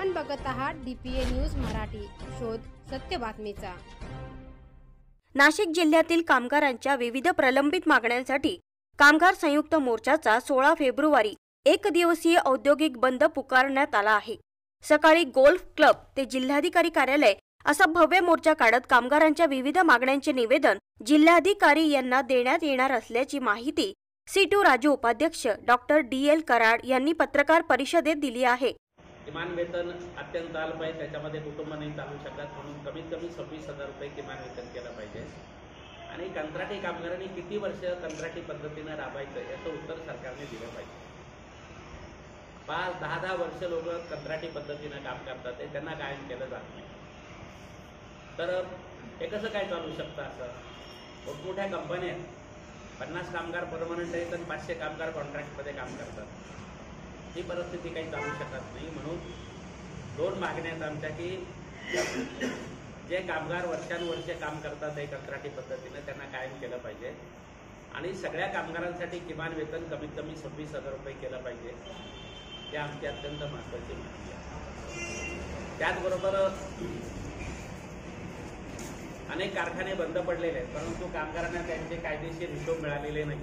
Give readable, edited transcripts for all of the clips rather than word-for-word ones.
आपण बघत आहात DPA न्यूज मराठी, शोध सत्य बातमीचा। नाशिक जिल्ह्यातील कामगारांच्या विविध प्रलंबित मागण्यांसाठी कामगार संयुक्त मोर्चाचा 16 फेब्रुवारी एक दिवसीय औद्योगिक बंद पुकारण्यात आला आहे। सकाळी गोल्फ क्लब ते जिल्हाधिकारी कार्यालय असा भव्य मोर्चा काढत कामगारांच्या विविध मागण्यांचे निवेदन जिल्हाधिकारी यांना देण्यात येणार असल्याची माहिती C2 राज्य उपाध्यक्ष डॉक्टर DL कराड यांनी पत्रकार परिषदेत दिली आहे। किमान वेतन अत्यंत अल्प आहे, त्याच्यामध्ये कुटुंब नाही चालू शकत, म्हणून कमीत कमी 26,000 रुपये किमान वेतन केलं पाहिजे। आणि कंत्राटी कामगारांनी किती वर्ष कंत्राटी पद्धतीने राबायचं याचं उत्तर सरकारने दिलं पाहिजे। 5-10 वर्ष लोक कंत्राटी पद्धतीने काम करतात, त्यांना कायम केलं जात नाही, तर हे कसं काय चालू शकतं? असं मोठमोठ्या कंपन्या 50 कामगार परमनंट आहेत आणि 500 कामगार कॉन्ट्रॅक्टमध्ये काम करतात। ही परिस्थिती काही चालू शकत नाही। म्हणून 2 मागण्या आहेत आमच्या की जे कामगार वर्षानुवर्षे काम करतात आहे कंत्राटी पद्धतीने त्यांना कायम केलं पाहिजे, आणि सगळ्या कामगारांसाठी किमान वेतन कमीत कमी 26,000 रुपये केलं पाहिजे। ही आमची अत्यंत महत्त्वाची मागणी आहे। त्याचबरोबर अनेक कारखाने बंद पडलेले आहेत, परंतु कामगारांना त्यांचे कायदेशीर हिशोब मिळालेले नाही।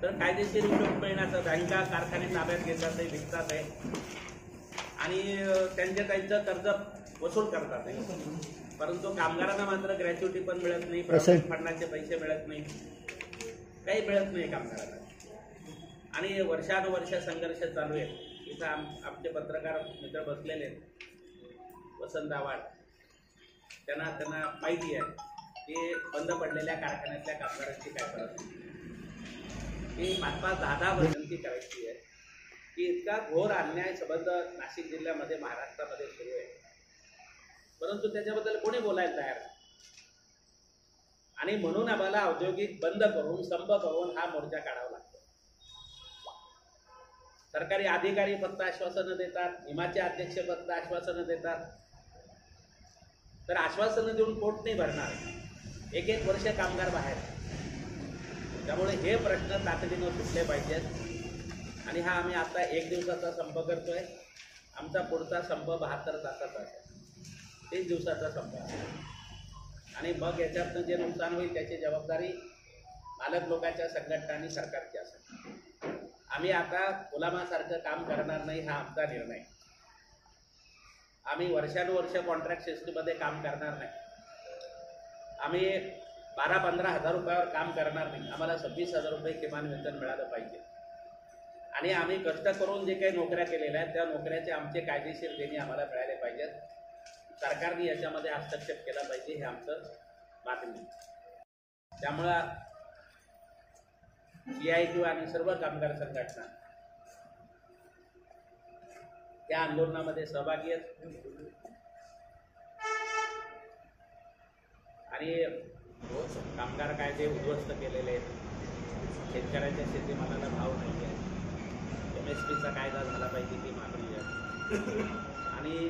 तर कायदेशीर हिशोब मिळण्याचं बँका कारखाने ताब्यात घेतात आहे, विकतात आहे, आणि त्यांचं कर्ज वसूल करतात आहे, परंतु कामगारांना मात्र ग्रॅच्युटी पण मिळत नाही, प्रॉव्हिडंट फंडाचे पैसे मिळत नाही, काही मिळत नाही कामगारांना, आणि वर्षानुवर्ष संघर्ष चालू आहे। इथं आमचे पत्रकार मित्र बसलेले आहेत, वसंत आवाड, त्यांना माहिती आहे की बंद पडलेल्या कारखान्यातल्या कामगारांची काय परिस्थिती आहे। ही 5-10 विनंती करायची आहे की इतका घोर अन्याय संबंध नाशिक जिल्ह्यामध्ये महाराष्ट्रामध्ये सुरू आहे, परंतु त्याच्याबद्दल कोणी बोलायला तयार नाही, आणि म्हणून आम्हाला औद्योगिक बंद करून संप करून हा मोर्चा काढावा लागतो। सरकारी अधिकारी फक्त आश्वासनं देतात, निमाचे अध्यक्ष फक्त आश्वासनं देतात, तर आश्वासनं देऊन पोट नाही भरणार। 1-1 वर्ष कामगार बाहेर, त्यामुळे हे प्रश्न तातडीनं सुटले पाहिजेत। आणि हा आम्ही आता 1 दिवसाचा संप करतोय, आमचा पुढचा संप 72 तासाचा आहे, 30 दिवसाचा संप आहे, आणि मग याच्यातनं जे नुकसान होईल त्याची जबाबदारी मालक लोकांच्या संघटना आणि सरकारची असेल। आम्ही आता गुलामासारखं काम करणार नाही, हा आमचा निर्णय। आम्ही वर्षानुवर्ष कॉन्ट्रॅक्ट सिस्टीममध्ये काम करणार नाही, आम्ही 12-15 हजार रुपयावर काम करणार नाही, आम्हाला 26,000 रुपये किमान वेतन मिळालं पाहिजे, आणि आम्ही कष्ट करून जे काही नोकऱ्या केलेल्या आहेत त्या नोकऱ्याचे आमचे कायदेशीर देणे आम्हाला मिळाले पाहिजेत। सरकारने याच्यामध्ये हस्तक्षेप केला पाहिजे, हे आमचं मागणी। त्यामुळं CITU आणि सर्व कामगार संघटना त्या आंदोलनामध्ये सहभागी आहेत, आणि कामगार कायदे उद्ध्वस्त केलेले आहेत, शेतकऱ्यांच्या शेतीमालाला भाव नाही आहे, MSPचा कायदा झाला पाहिजे ती मागणी आहे, आणि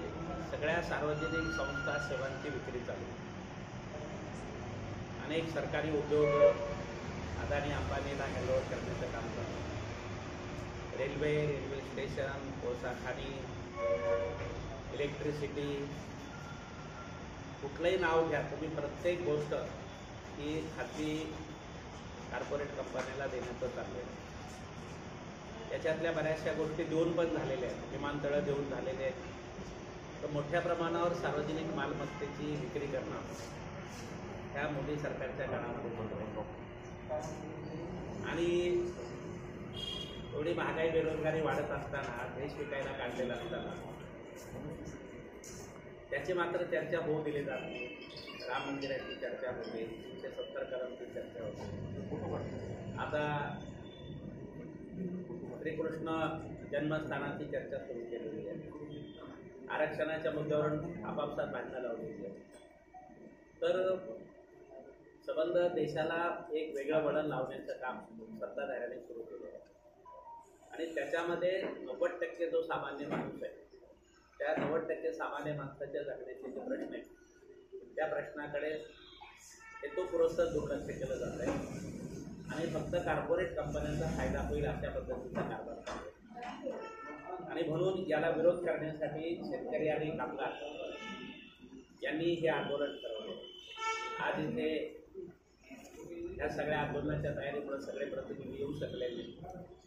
सगळ्या सार्वजनिक संस्था सेवांची विक्री चालू आहे। अनेक सरकारी उद्योग अदानी अंबानीला हँडओव्हर करण्याचं काम चालू आहे। रेल्वे स्टेशन, कोळसा खाणी, इलेक्ट्रिसिटी, कुठलंही नाव घ्या तुम्ही, प्रत्येक गोष्ट ही खाजगी कॉर्पोरेट कंपन्याला देण्याचं चालू आहे। त्याच्यातल्या बऱ्याचशा गोष्टी देऊन पण झालेल्या आहेत, विमानतळं देऊन झालेले आहेत, तर मोठ्या प्रमाणावर सार्वजनिक मालमत्तेची विक्री करणं ह्या मोदी सरकारच्या काळामध्ये होतं, आणि एवढी महागाई बेरोजगारी वाढत असताना, देश विकायला काढलेला असताना त्याची मात्र चर्चा होऊ दिली जात नाही। राम मंदिराची चर्चा होते, 370 कलमची चर्चा होते, आता श्रीकृष्ण जन्मस्थानाची चर्चा सुरू केलेली आहे, आरक्षणाच्या मुद्द्यावरून आपापसात भांडणं लावलेली आहे, तर संबंध देशाला एक वेगळं वळण लावण्याचं काम सत्ताधाऱ्यांनी सुरू केलं आहे, आणि त्याच्यामध्ये 90% जो सामान्य माणूस आहे त्या 90% सामान्य माणसाच्या जगण्याचे जे प्रश्न आहेत त्या प्रश्नाकडे हेतुपुरस्सर दुर्लक्ष केलं जात आहे, आणि फक्त कॉर्पोरेट कंपन्यांचा फायदा होईल अशा पद्धतीचा कारभार चालू आहे। म्हणून याला विरोध करण्यासाठी शेतकरी आणि कामगार यांनी हे आंदोलन ठरवले. आज इथे या सगळ्या आंदोलनाच्या तयारीमुळे सगळे प्रतिनिधी येऊ शकले नाही.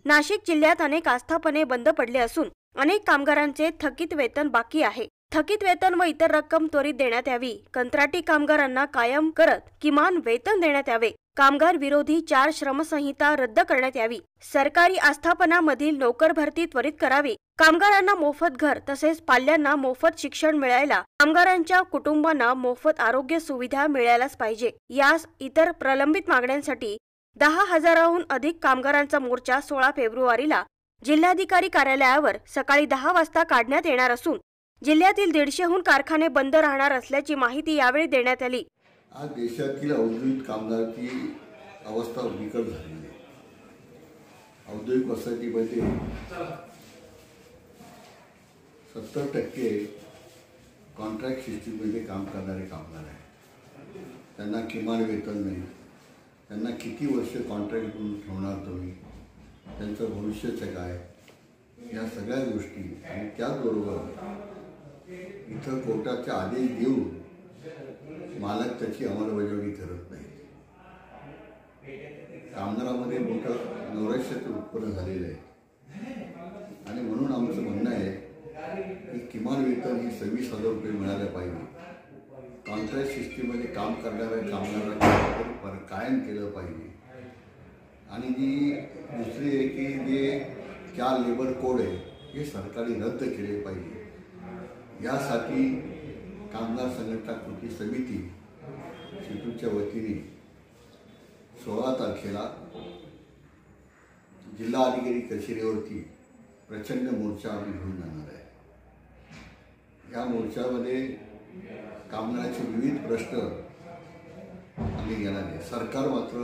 नाशिक जिल्ह्यात अनेक आस्थापने बंद पडले असून अनेक कामगारांचे थकीत वेतन बाकी आहे. थकीत वेतन व इतर रक्कम त्वरित देण्यात यावी. कंत्राटी कामगारांना कायम करत किमान वेतन देण्यात यावे. कामगार विरोधी 4 श्रमसंहिता रद्द करण्यात यावी. सरकारी आस्थापनांमधील नोकर भरती त्वरित करावी. कामगारांना मोफत घर तसेच पाल्यांना मोफत शिक्षण मिळायला, कामगारांच्या कुटुंबांना मोफत आरोग्य सुविधा मिळायलाच पाहिजे. यास इतर प्रलंबित मागण्यांसाठी 10,000हून अधिक कामगारांचा मोर्चा 16 फेब्रुवारीला जिल्हाधिकारी कार्यालयावर सकाळी 10 वाजता काढण्यात येणार असून जिल्ह्यातील 150हून कारखाने बंद राहणार असल्याची माहिती यावेळी देण्यात आली. आज देशातील औद्योगिक कामगारांची अवस्था बिकट झालेली आहे. औद्योगिक वसाहतीमध्ये 70% कॉन्ट्रॅक्ट सिस्टीममध्ये काम करणारे कामगार आहेत. त्यांना किमान वेतन नाही. त्यांना किती वर्ष कॉन्ट्रॅक्ट करून ठेवणार तुम्ही, त्यांचं भविष्याचं काय, या सगळ्या गोष्टी. आणि त्याचबरोबर इथं कोर्टाचे आदेश देऊन मालक त्याची अंमलबजावणी करत नाही. कामगारामध्ये मोठं नैराश्याचं उत्पन्न झालेलं आहे. आणि म्हणून आमचं म्हणणं आहे की किमान वेतन ही 26,000 रुपये मिळालं पाहिजे. कॉन्ट्रॅक्ट सिस्टीममध्ये काम करणाऱ्या कामगारांना कायम केलं पाहिजे. आणि जी दुसरी आहे की जे 4 लेबर कोड आहे हे सरकारने रद्द केले पाहिजे. यासाठी कामगार संघटना कृती समिती शिटूच्या वतीने 16 तारखेला जिल्हाधिकारी कचेरीवरती प्रचंड मोर्चा आम्ही घेऊन जाणार आहे. या मोर्चामध्ये कामगारांचे विविध प्रश्न आम्ही घेणार आहे. सरकार मात्र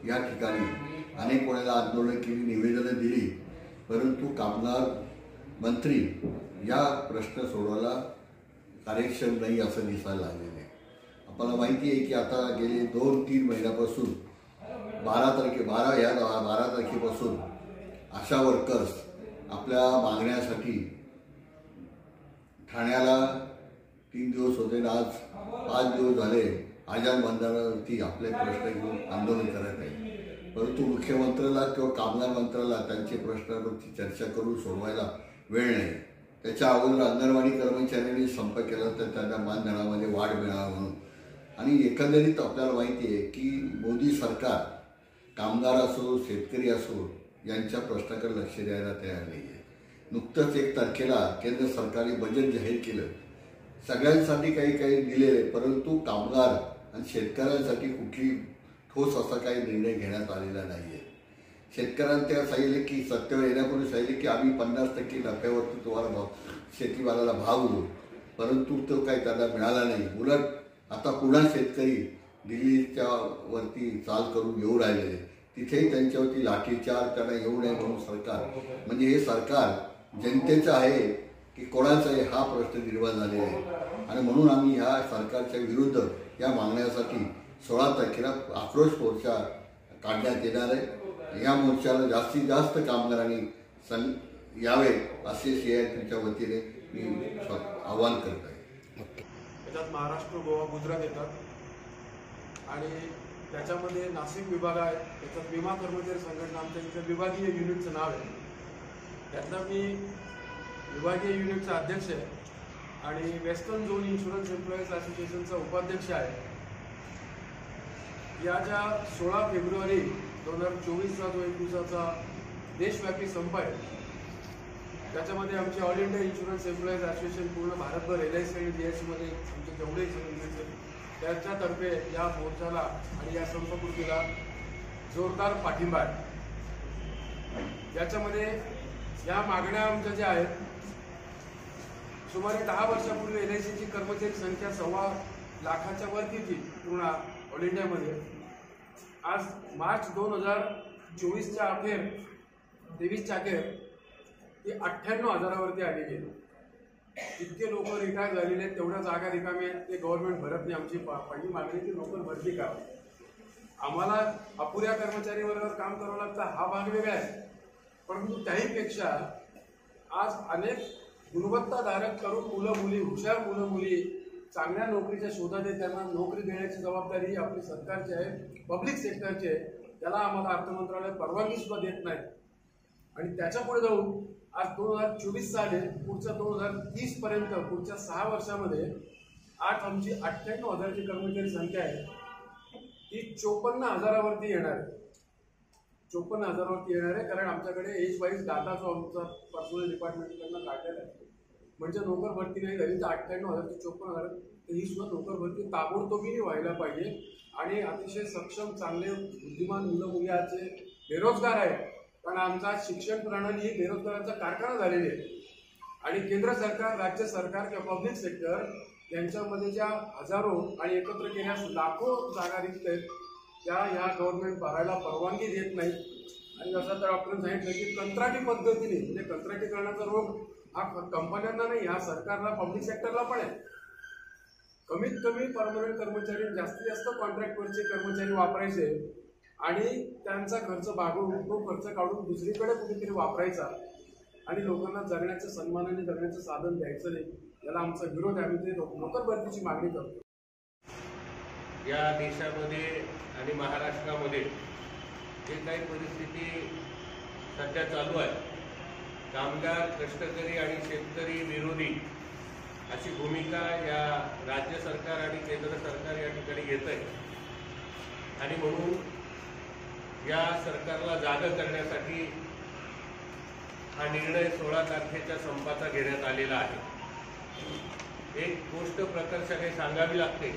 या ठिकाणी अनेक वेळेला आंदोलन केली, निवेदनं दिली, परंतु कामगार मंत्री या प्रश्न सोडवायला कार्यक्षम नाही असं दिसायला लागलेलं आहे. आपल्याला माहिती आहे की आता गेले 2-3 महिन्यापासून 12 तारखेपासून आशा वर्कर्स आपल्या मागण्यासाठी ठाण्याला 3 दिवस होते आणि आज 5 दिवस झाले आझाद मैदानावरती आपले प्रश्न घेऊन आंदोलन करत आहे. परंतु मुख्यमंत्र्याला किंवा कामगार मंत्र्याला त्यांचे प्रश्नावरती चर्चा करून सोडवायला वेळ नाही. त्याच्या अगोदर अंगणवाडी कर्मचाऱ्यांनी संप केला तर त्यांना मानधनामध्ये वाढ मिळावा म्हणून. आणि एकंदरीत आपल्याला माहिती आहे की मोदी सरकार कामगार असो शेतकरी असो यांच्या प्रश्नाकडे लक्ष द्यायला तयार नाही आहे. नुकतंच 1 तारखेला केंद्र सरकारने बजेट जाहीर केलं. सगळ्यांसाठी काही दिलेले, परंतु कामगार आणि शेतकऱ्यांसाठी कुठली ठोस असा काही निर्णय घेण्यात आलेला नाही आहे. शेतकऱ्यांना त्या सांगितले की सत्तेवर येण्यापूर्वी सांगितले की आम्ही 50% नफ्यावरती तुम्हाला शेतीमालाला भाव देऊ, परंतु तो काही त्यांना मिळाला नाही. उलट आता पुन्हा शेतकरी दिल्लीच्या वरती चाल करून येऊ राहिलेले. तिथेही त्यांच्यावरती लाठीचार्ज त्यांना येऊ नये म्हणून सरकार, म्हणजे हे सरकार जनतेचं आहे की कोणाचं आहे हा प्रश्न निर्माण झालेला आहे. आणि म्हणून आम्ही ह्या सरकारच्या विरुद्ध या मागण्यासाठी 16 तारखेला आक्रोश मोर्चा काढण्यात येणार आहे. या मोर्चाला जास्तीत जास्त कामगारांनी यावे असे CITच्या वतीने मी आवाहन करत आहे. त्याच्यात महाराष्ट्र, गोवा, गुजरात येतात आणि त्याच्यामध्ये नाशिक विभाग आहे. त्याच्यात विमा कर्मचारी संघटना आमच्या इथल्या विभागीय युनिटचं नाव आहे. त्यातला मी विभागीय युनिटचा अध्यक्ष आहे आणि वेस्टर्न झोन इन्शुरन्स एम्प्लॉईज असोसिएशनचा उपाध्यक्ष आहे. या ज्या 16 फेब्रुवारी 2024चा जो 1 दिवसाचा देशव्यापी संप आहे त्याच्यामध्ये आमचे all India insurance employees association पूर्ण भारतभर LIC आणि DICमध्ये आमचे जेवढे युनिट्स आहेत त्याच्यातर्फे या मोर्चाला आणि या संपकृतीला जोरदार पाठिंबा आहे. याच्यामध्ये या मागण्या आमच्या ज्या आहेत, सुमारे 10 वर्षापूर्वी LICची कर्मचारी संख्या 1.25 लाखाच्या वरती थी पूर्ण ऑल इंडियामध्ये. आज मार्च 2024च्या अखेर 23च्या अखेर ती 98,000वरती आलेली आहे. इतके लोक रिटायर झालेले आहेत, तेवढ्या जागा रिकाम्या आहेत, ते गव्हर्नमेंट भरत नाही. आमची पहिली मागणी की नोकर भरती करावी. आम्हाला अपुऱ्या कर्मचारीवर काम करावं लागतं हा भाग वेगळा आहे, परंतु त्याहीपेक्षा आज अनेक गुणवत्ताधारक तरुण मुलं मुली, हुशार मुलं मुली चांगल्या नोकरीच्या शोधात आहे. त्यांना नोकरी देण्याची जबाबदारी ही आपली सरकारची आहे, पब्लिक सेक्टरची आहे. त्याला आम्हाला अर्थ मंत्रालय परवानगी सुद्धा देत नाही. आणि त्याच्या पुढे जाऊन आज 2024 साल आहे, पुढच्या 2030 पर्यंत पुढच्या 6 वर्षामध्ये आमची 98,000ची कर्मचारी संख्या आहे, ती 54,000वरती येणार आहे. 54,000वरती येणार आहे, कारण आमच्याकडे एज वाईज डाटा जो आमचा पर्सनल डिपार्टमेंटकडनं काढलेला आहे. म्हणजे नोकर भरती नाही झाली तर 98,000 ते 54,000 ही सुद्धा नोकर भरती ताबडतोबी व्हायला पाहिजे. आणि अतिशय सक्षम चांगले बुद्धिमान मुलं मुली आजचे बेरोजगार आहेत, कारण आमचा शिक्षण प्रणाली ही बेरोजगारांचा कारखाना झालेली आहे. आणि केंद्र सरकार, राज्य सरकार किंवा पब्लिक सेक्टर यांच्यामध्ये ज्या हजारो आणि एकत्र केल्यास लाखो जागा रिक्त आहेत, त्या या गव्हर्नमेंट भरायला परवानगी देत नाही. आणि जसं तर आपण सांगितलं की कंत्राटी पद्धतीने, म्हणजे कंत्राटीकरणाचा रोग हा कंपन्यांना नाही, हा सरकारला, पब्लिक सेक्टरला पण आहे. कमीत कमी परमनंट कर्मचारी, जास्तीत जास्त कॉन्ट्रॅक्टवरचे कर्मचारी वापरायचे आणि त्यांचा खर्च भागवून तो खर्च काढून दुसरीकडे कुठेतरी वापरायचा आणि लोकांना जगण्याचं, सन्मानाने जगण्याचं साधन द्यायचं नाही. याला आमचा विरोध आहे. आम्ही ते नोकर भरतीची मागणी करतो. या देशामध्ये आणि महाराष्ट्रामध्ये जे काही परिस्थिती सध्या चालू आहे, कामगार, कष्टकरी आणि शेतकरी विरोधी अशी भूमिका या राज्य सरकार आणि केंद्र सरकार या ठिकाणी घेत आहे. आणि म्हणून या सरकारला जागं करण्यासाठी हा निर्णय 16 तारखेच्या संपाचा घेण्यात आलेला आहे. एक गोष्ट प्रकर्षाने सांगावी लागते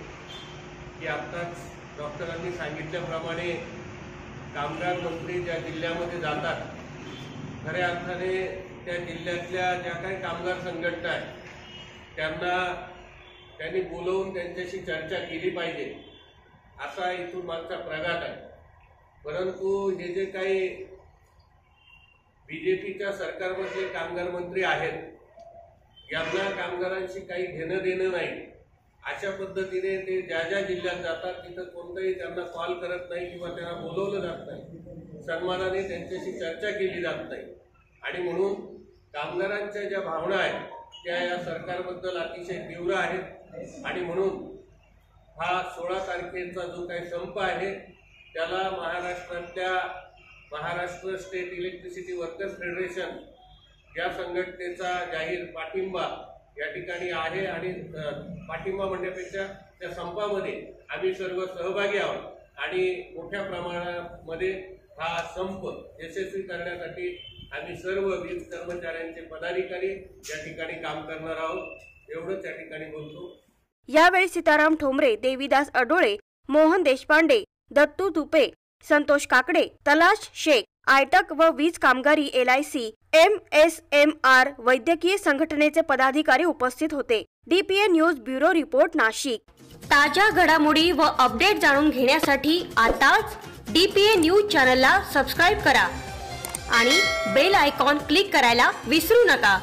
की आत्ताच डॉक्टरांनी सांगितल्याप्रमाणे कामगार मंत्री ज्या जिल्ह्यामध्ये जातात, खऱ्या अर्थाने त्या जिल्ह्यातल्या ज्या काही कामगार संघटना आहेत त्यांनी बोलवून त्यांच्याशी चर्चा केली पाहिजे, असा इथून मागचा प्रघात आहे. परंतु हे जे काही बीजेपीच्या सरकारमधले कामगार मंत्री आहेत, यांना कामगारांशी काही घेणं देणं नाही. अशा पद्धतीने ते ज्या ज्या जिल्ह्यात जातात तिथं कोणतंही त्यांना कॉल करत नाही किंवा त्यांना बोलवलं जात नाही, सन्मानाने त्यांच्याशी चर्चा केली जात नाही. आणि म्हणून कामगारांच्या ज्या भावना आहेत त्या या सरकारबद्दल अतिशय तीव्र आहेत. आणि म्हणून हा 16 तारखेचा जो काही संप आहे त्याला महाराष्ट्रातल्या Maharashtra state electricity workers federation या संघटनेचा जाहीर पाठिंबा या ठिकाणी आहे. आणि पाठिंबा म्हणण्यापेक्षा त्या संपामध्ये आम्ही सर्व सहभागी आहोत आणि मोठ्या प्रमाणामध्ये हा संप यशस्वी करण्यासाठी आम्ही सर्व वीज कर्मचाऱ्यांचे पदाधिकारी या ठिकाणी काम करणार आहोत. एवढंच या ठिकाणी बोलतो. यावेळी सीताराम ठोंबरे, देवीदास अडोळे, मोहन देशपांडे, दत्तू तुपे, संतोष काकडे, तलाश शेख, आयटक व वीज कामगारी LIC, MSMR वैद्यकीय संघटनेचे पदाधिकारी उपस्थित होते. DPA news bureau report, Nashik. ताज्या घडामोडी व अपडेट जाणून घेण्यासाठी आताच DPA न्यूज चॅनलला सबस्क्राईब करा आणि बेल आयकॉन क्लिक करायला विसरू नका.